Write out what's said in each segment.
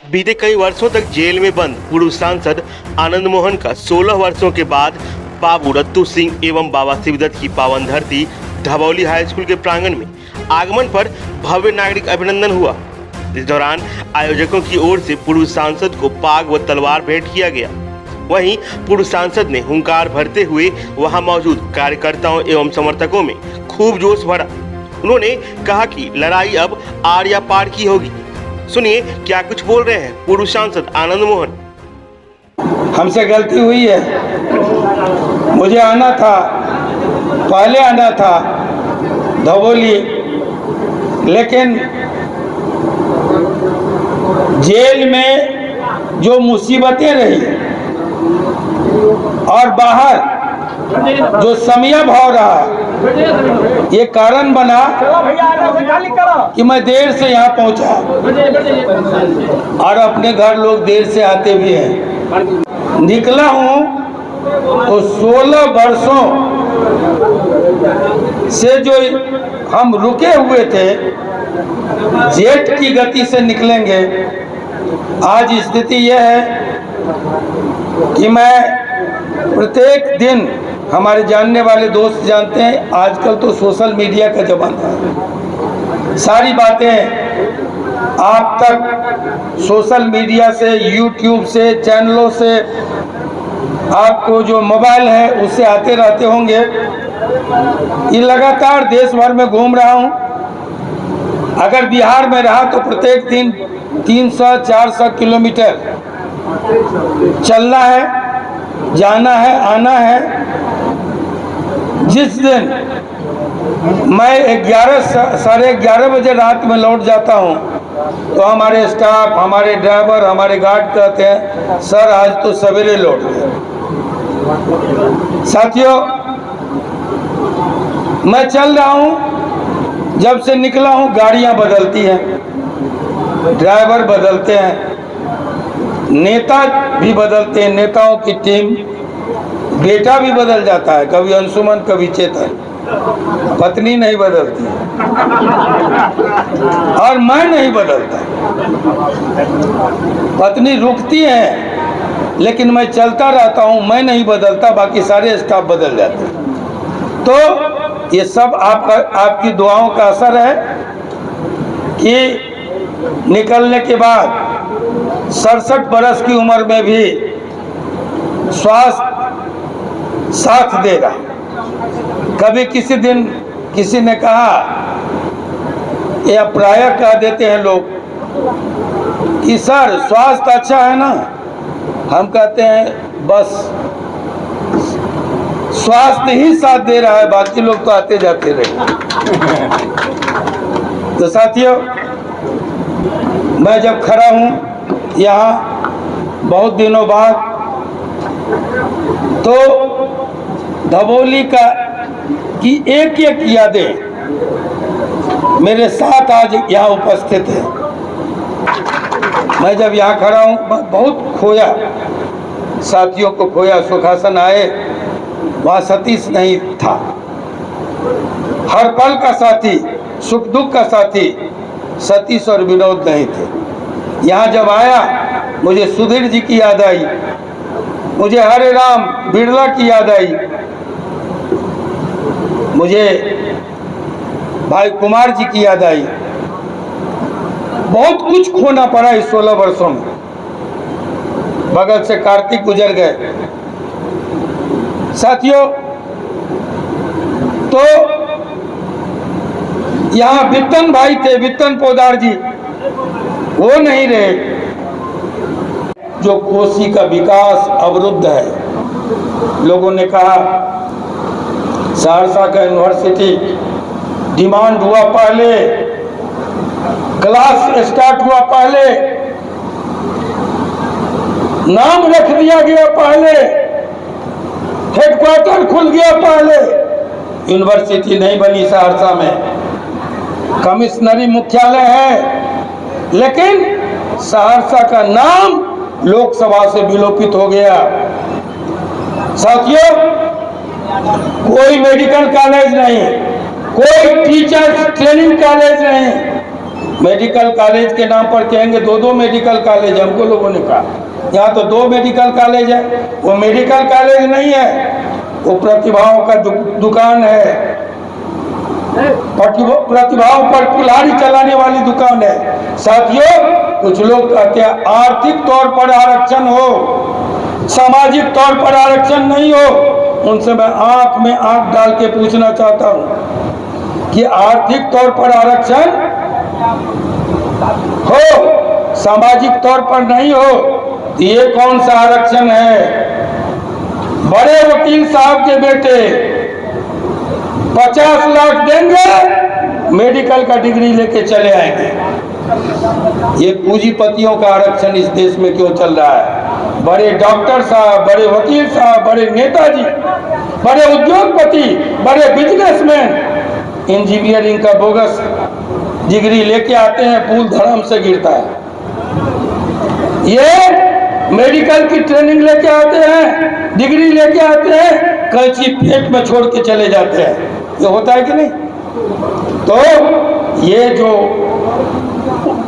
बीते कई वर्षों तक जेल में बंद पूर्व सांसद आनंद मोहन का 16 वर्षों के बाद बाबू रत्तू सिंह एवं बाबा शिवदत्त की पावन धरती धबौली हाई स्कूल के प्रांगण में आगमन पर भव्य नागरिक अभिनंदन हुआ। इस दौरान आयोजकों की ओर से पूर्व सांसद को पाग व तलवार भेंट किया गया। वहीं पूर्व सांसद ने हुंकार भरते हुए वहां मौजूद कार्यकर्ताओं एवं समर्थकों में खूब जोश भरा। उन्होंने कहा कि लड़ाई अब आर या पार की होगी। सुनिए क्या कुछ बोल रहे हैं पूर्व सांसद आनंद मोहन। हमसे गलती हुई है, मुझे आना था, पहले आना था धबौली, लेकिन जेल में जो मुसीबतें रही और बाहर जो समय भाव रहा, ये कारण बना कि मैं देर से यहाँ पहुँचा और अपने घर लोग देर से आते भी हैं। निकला हूँ तो 16 वर्षों से जो हम रुके हुए थे, जेट की गति से निकलेंगे। आज स्थिति यह है कि मैं प्रत्येक दिन, हमारे जानने वाले दोस्त जानते हैं, आजकल तो सोशल मीडिया का जमाना है, सारी बातें आप तक सोशल मीडिया से, यूट्यूब से, चैनलों से, आपको जो मोबाइल है उससे आते रहते होंगे। ये लगातार देश भर में घूम रहा हूँ। अगर बिहार में रहा तो प्रत्येक दिन 300-400 किलोमीटर चलना है, जाना है, आना है। जिस दिन मैं 11-11:30 बजे रात में लौट जाता हूँ तो हमारे स्टाफ, हमारे ड्राइवर, हमारे गार्ड कहते हैं, सर आज तो सवेरे लौट गए। साथियों, मैं चल रहा हूँ, जब से निकला हूँ गाड़ियाँ बदलती हैं, ड्राइवर बदलते हैं, नेता भी बदलते हैं, नेताओं की टीम, बेटा भी बदल जाता है, कभी अंशुमन कभी चेतन, पत्नी नहीं बदलती और मैं नहीं बदलता। पत्नी रुकती है लेकिन मैं चलता रहता हूँ, मैं नहीं बदलता, बाकी सारे स्टाफ बदल जाते हैं। तो ये सब आपकी दुआओं का असर है कि निकलने के बाद 67 बरस की उम्र में भी स्वास्थ्य साथ देगा। कभी किसी दिन किसी ने कहा, या प्राय कह देते हैं लोग कि सर स्वास्थ्य अच्छा है ना, हम कहते हैं बस स्वास्थ्य ही साथ दे रहा है, बाकी लोग तो आते जाते रहे। तो साथियों, मैं जब खड़ा हूँ यहाँ बहुत दिनों बाद, तो धबौली की एक एक यादें मेरे साथ आज यहाँ उपस्थित है। मैं जब यहाँ खड़ा हूँ बहुत खोया, साथियों को खोया। सुखासन आए, वहाँ सतीश नहीं था, हर पल का साथी, सुख दुख का साथी सतीश और विनोद नहीं थे। यहाँ जब आया मुझे सुधीर जी की याद आई, मुझे हरे राम बिरला की याद आई, मुझे भाई कुमार जी की याद आई। बहुत कुछ खोना पड़ा इस 16 वर्षों में। बगल से कार्तिक गुजर गए। साथियों, तो यहाँ वित्तन भाई थे, वित्तन पोदार जी, वो नहीं रहे। जो कोसी का विकास अवरुद्ध है, लोगों ने कहा सहरसा का यूनिवर्सिटी डिमांड हुआ पहले, क्लास स्टार्ट हुआ पहले, नाम रख दिया गया पहले, हेडक्वार्टर खुल गया पहले, यूनिवर्सिटी नहीं बनी सहरसा में। कमिश्नरी मुख्यालय है लेकिन सहरसा का नाम लोकसभा से विलोपित हो गया। साथियों, कोई मेडिकल कॉलेज नहीं, कोई टीचर्स ट्रेनिंग कॉलेज नहीं, मेडिकल कॉलेज के नाम पर कहेंगे दो दो मेडिकल कॉलेज, हमको लोगों ने कहा यहाँ तो दो मेडिकल कॉलेज है। वो मेडिकल कॉलेज नहीं है, वो प्रतिभाओं का दुकान है, प्रतिभाओं पर कुल्हाड़ी चलाने वाली दुकान है। साथियों, कुछ लोग कहते हैं आर्थिक तौर पर आरक्षण हो, सामाजिक तौर पर आरक्षण नहीं हो। उनसे मैं आंख में आंख डाल के पूछना चाहता हूं कि आर्थिक तौर पर आरक्षण हो, सामाजिक तौर पर नहीं हो, तो ये कौन सा आरक्षण है? बड़े वकील साहब के बेटे 50 लाख देंगे, मेडिकल का डिग्री लेके चले आएंगे। ये पूंजीपतियों का आरक्षण इस देश में क्यों चल रहा है? बड़े डॉक्टर साहब, बड़े वकील साहब, बड़े नेताजी, बड़े उद्योगपति, बड़े बिजनेसमैन इंजीनियरिंग का बोगस डिग्री लेके आते हैं, पुल धड़म से गिरता है। ये मेडिकल की ट्रेनिंग लेके आते हैं, डिग्री लेके आते हैं, कैंची पेट में छोड़ के चले जाते हैं। ये होता है कि नहीं? तो ये जो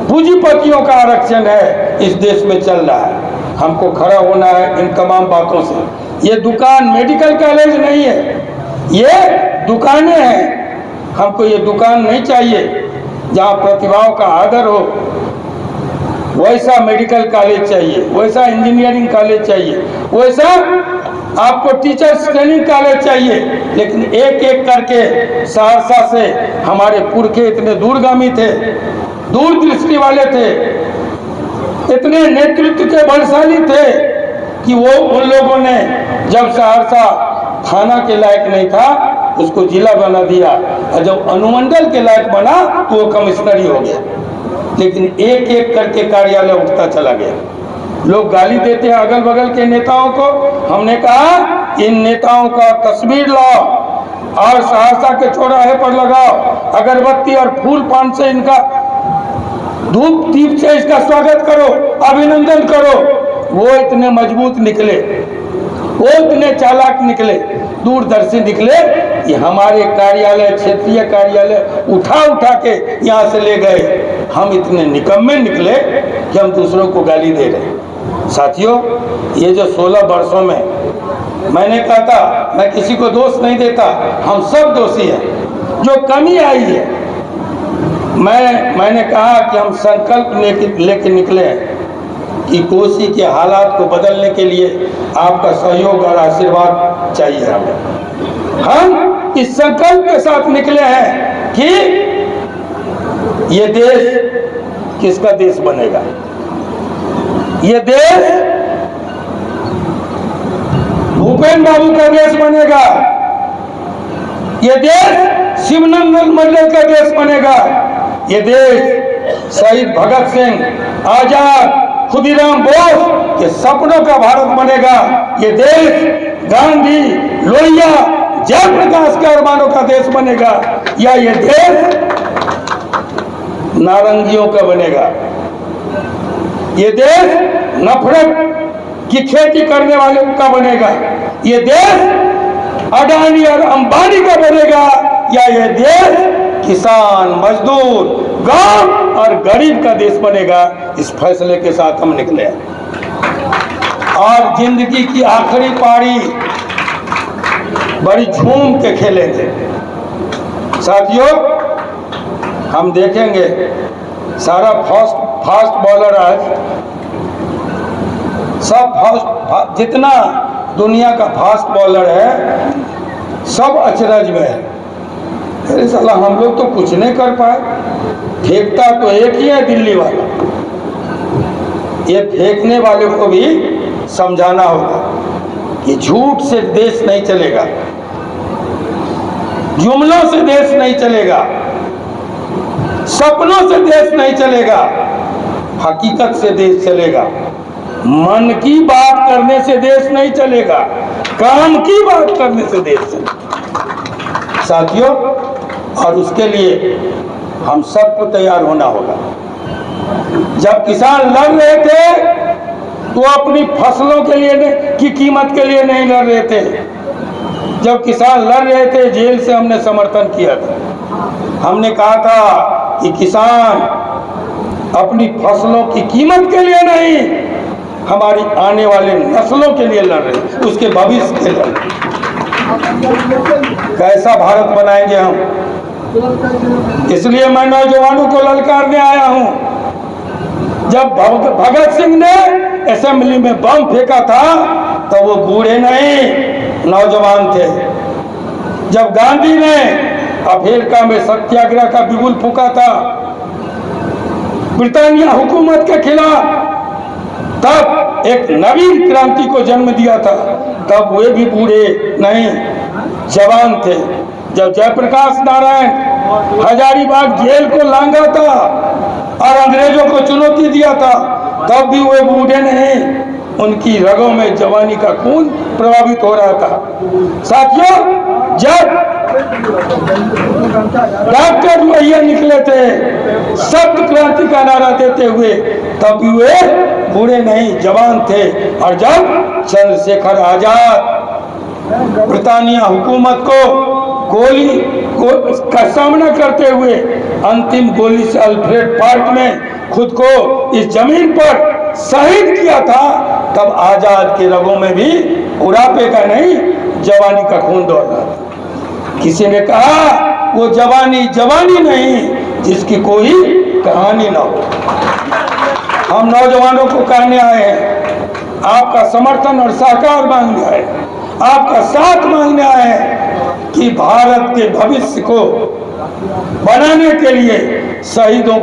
पूंजीपतियों का आरक्षण है इस देश में चल रहा है, हमको खड़ा होना है इन तमाम बातों से। ये दुकान मेडिकल कॉलेज नहीं है, ये दुकानें हैं। हमको ये दुकान नहीं चाहिए। जहाँ प्रतिभाओं का आदर हो वैसा मेडिकल कॉलेज चाहिए, वैसा इंजीनियरिंग कॉलेज चाहिए, वैसा आपको टीचर्स ट्रेनिंग कॉलेज चाहिए। लेकिन एक एक करके सहरसा से हमारे पुरखे इतने दूरगामी थे, दूरदृष्टि वाले थे, इतने नेतृत्व के बलशाली थे कि वो उन लोगों ने जब सहरसा थाना के लायक नहीं था उसको जिला बना दिया, और जब अनुमंडल के लायक बना तो वो कमिश्नरी हो गया। लेकिन एक एक करके कार्यालय उठता चला गया। लोग गाली देते हैं अगल बगल के नेताओं को। हमने कहा इन नेताओं का तस्वीर लाओ और सहरसा के चौराहे पर लगाओ, अगरबत्ती और फूल पान से इनका धूप दीप से इसका स्वागत करो, अभिनंदन करो। वो इतने मजबूत निकले, वो इतने चालाक निकले, दूरदर्शी निकले कि हमारे कार्यालय, क्षेत्रीय कार्यालय उठा उठा के यहाँ से ले गए। हम इतने निकम्मे निकले कि हम दूसरों को गाली दे रहे। साथियों, ये जो 16 वर्षों में मैंने कहा था, मैं किसी को दोष नहीं देता, हम सब दोषी हैं। जो कमी आई है, मैंने कहा कि हम संकल्प लेके निकले हैं कि कोसी के हालात को बदलने के लिए आपका सहयोग और आशीर्वाद चाहिए हमें। हम इस संकल्प के साथ निकले हैं कि ये देश किसका देश बनेगा? ये देश भूपेन बाबू का देश बनेगा, ये देश शिवनंदन मंडल का देश बनेगा, ये देश शहीद भगत सिंह, आजाद, खुदीराम बोस के सपनों का भारत बनेगा। ये देश गांधी, लोहिया, जयप्रकाश के अरमानों का देश बनेगा, या ये देश नारंगियों का बनेगा? ये देश नफरत की खेती करने वालों का बनेगा? ये देश अडानी और अंबानी का बनेगा? या ये देश किसान, मजदूर, गांव और गरीब का देश बनेगा? इस फैसले के साथ हम निकले और जिंदगी की आखिरी पारी बड़ी झूम के खेलेंगे। साथियों, हम देखेंगे सारा फास्ट बॉलर आज सब जितना दुनिया का फास्ट बॉलर है सब अचरज में है। अरे साला, हम लोग तो कुछ नहीं कर पाए। फेंकता तो एक ही है, दिल्ली वाला। ये फेंकने वाले को भी समझाना होगा कि झूठ से देश नहीं चलेगा, जुमलों से देश नहीं चलेगा, सपनों से देश नहीं चलेगा, हकीकत से देश चलेगा। मन की बात करने से देश नहीं चलेगा, काम की बात करने से देश चलेगा। साथियों, और उसके लिए हम सबको तैयार होना होगा। जब किसान लड़ रहे थे तो अपनी फसलों के लिए की कीमत के लिए नहीं लड़ रहे थे। जब किसान लड़ रहे थे जेल से हमने समर्थन किया था। हमने कहा था कि किसान अपनी फसलों की कीमत के लिए नहीं, हमारी आने वाले नस्लों के लिए लड़ रहे हैं, उसके भविष्य के लिए लड़ रहे हैं। कैसा भारत बनाएंगे हम? इसलिए मैं नौजवानों को ललकारने आया हूं। जब भगत सिंह ने असेंबली में बम फेंका था तो वो बूढ़े नहीं, नौजवान थे। जब गांधी ने अफ्रीका में सत्याग्रह का बिगुल फूंका था ब्रिटानिया हुकूमत के खिलाफ, तब एक नवीन क्रांति को जन्म दिया था, तब वे भी बूढ़े नहीं, जवान थे। जब जयप्रकाश नारायण हजारीबाग जेल को लांघा था और अंग्रेजों को चुनौती दिया था, तब भी वे बूढ़े नहीं, उनकी रगों में जवानी का खून प्रभावित हो रहा था। साथियों, जब डॉक्टर लोहिया निकले थे सत्य क्रांति का नारा देते हुए, तब भी वे बूढ़े नहीं, जवान थे। और जब चंद्रशेखर आजाद ब्रिटानिया हुकूमत को गोली का सामना करते हुए अंतिम गोली से अल्फ्रेड पार्क में खुद को इस जमीन पर शहीद किया था, तब आजाद के रगों में भी बुढ़ापे का नहीं, जवानी का खून दौड़ रहा था। किसी ने कहा वो जवानी जवानी नहीं जिसकी कोई कहानी ना हो। हम नौजवानों को कहने आए हैं, आपका समर्थन और सहकार मांगने आए, आपका साथ मांगने आए हैं कि भारत के भविष्य को बनाने के लिए, शहीदों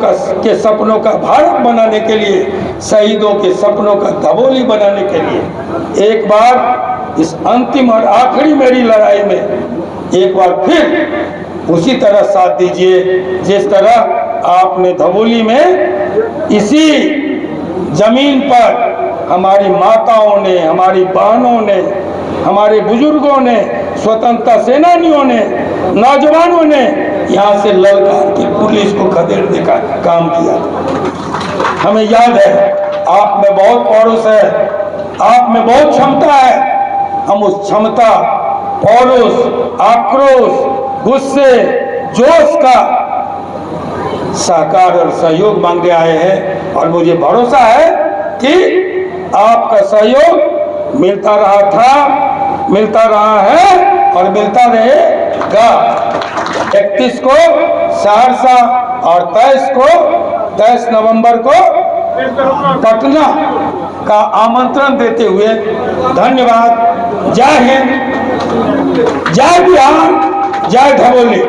के सपनों का भारत बनाने के लिए, शहीदों के सपनों का धवोली बनाने के लिए एक बार इस अंतिम और आखिरी मेरी लड़ाई में एक बार फिर उसी तरह साथ दीजिए जिस तरह आपने धवोली में इसी जमीन पर हमारी माताओं ने, हमारी बहनों ने, हमारे बुजुर्गों ने, स्वतंत्रता सेनानियों ने, नौजवानों ने यहाँ से ललकार के पुलिस को खदेड़ने का काम किया। हमें याद है, आप में बहुत पौरुष है, आप में बहुत क्षमता है। हम उस क्षमता, पौरुष, आक्रोश, गुस्से, जोश का सहकार और सहयोग मांगने आए हैं। और मुझे भरोसा है कि आपका सहयोग मिलता रहा था, मिलता रहा है और मिलता रहेगा। 31 को सहरसा और 23 नवंबर को पटना का आमंत्रण देते हुए धन्यवाद। जय हिंद, जय बिहार, जय धवोली।